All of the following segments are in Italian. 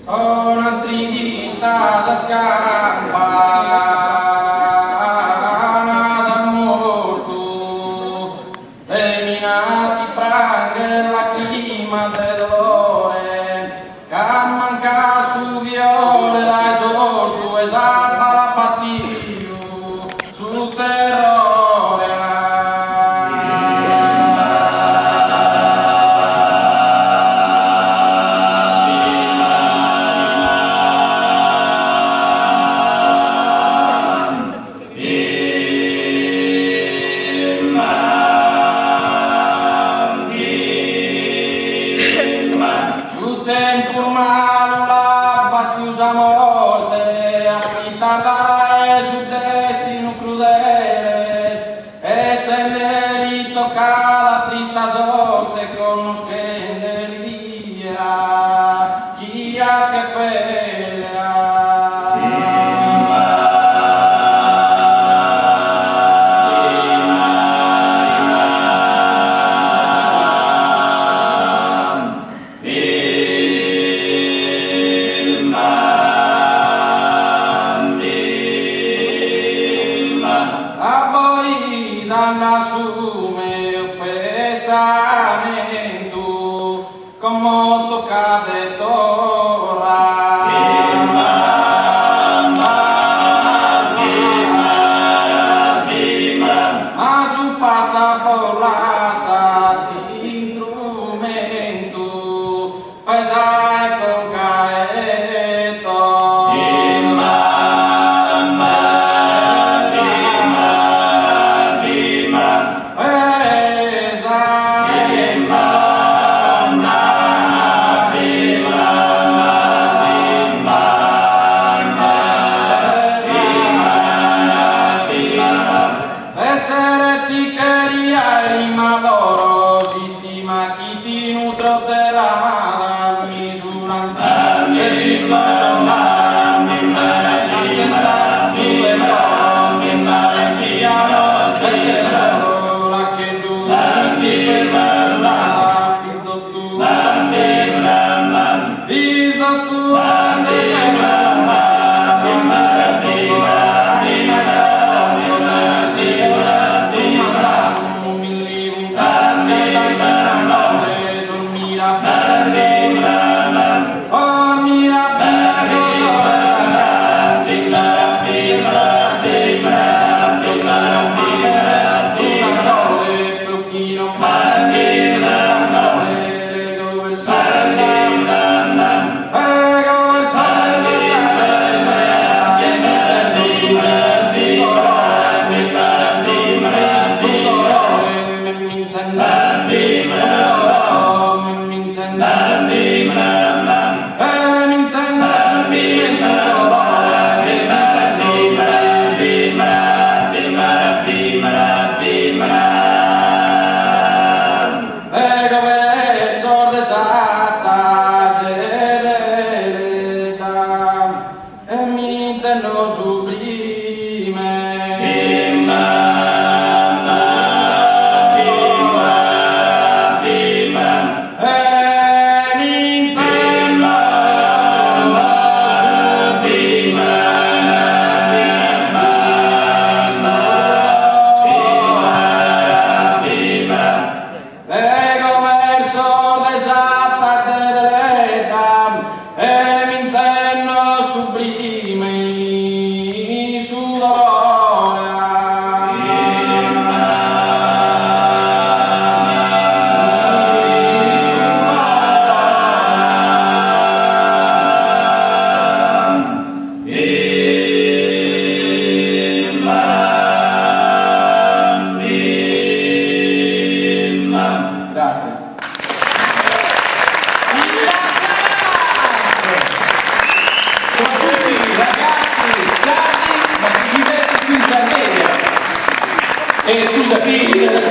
con altri sta a scampana sa morto e minaschi pranghe lacrima de dolore che manca su viole dai sortu e salva la patio su terrore. Morte afflittata e sul destino crudele e se ne ritoccata trista sorte conoscende via chi ha assume pesamento con molto cade torra ma su passa por la sa di instrumento pesai con caeto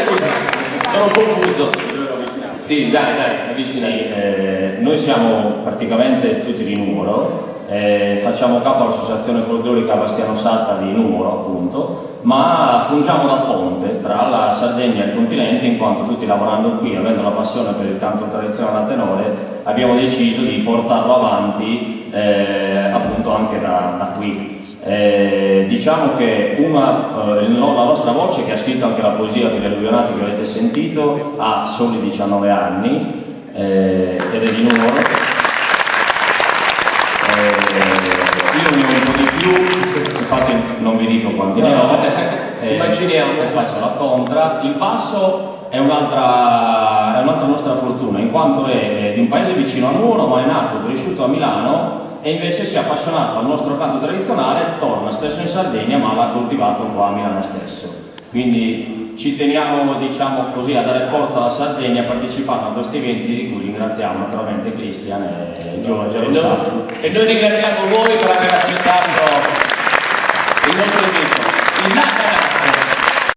Scusa, sono confuso. Sì, dai, avvicinati. Noi siamo praticamente tutti di numero, facciamo capo all'Associazione Folclorica Bastiano Salta di Nuoro, appunto, ma fungiamo da ponte tra la Sardegna e il continente, in quanto tutti lavorando qui, avendo la passione per il canto tradizionale a tenore, abbiamo deciso di portarlo avanti appunto anche da qui. Diciamo che la nostra voce, che ha scritto anche la poesia per gli alluvionati che avete sentito, ha soli 19 anni ed è di Nuoro. Io ne ho un po' di più, infatti non vi dico quanti ne ho. Immaginiamo. Faccio la contra. Il basso è un'altra nostra fortuna, in quanto è di un paese vicino a Nuoro, ma è nato, cresciuto a Milano, e invece si è appassionato al nostro canto tradizionale, torna spesso in Sardegna, ma l'ha coltivato qua a Milano stesso. Quindi ci teniamo, diciamo così, a dare forza alla Sardegna partecipando a questi eventi, di cui ringraziamo naturalmente Cristian e Giorgio e lo staff. E noi ringraziamo voi per aver accettato il nostro invito. Il Nacanazzo.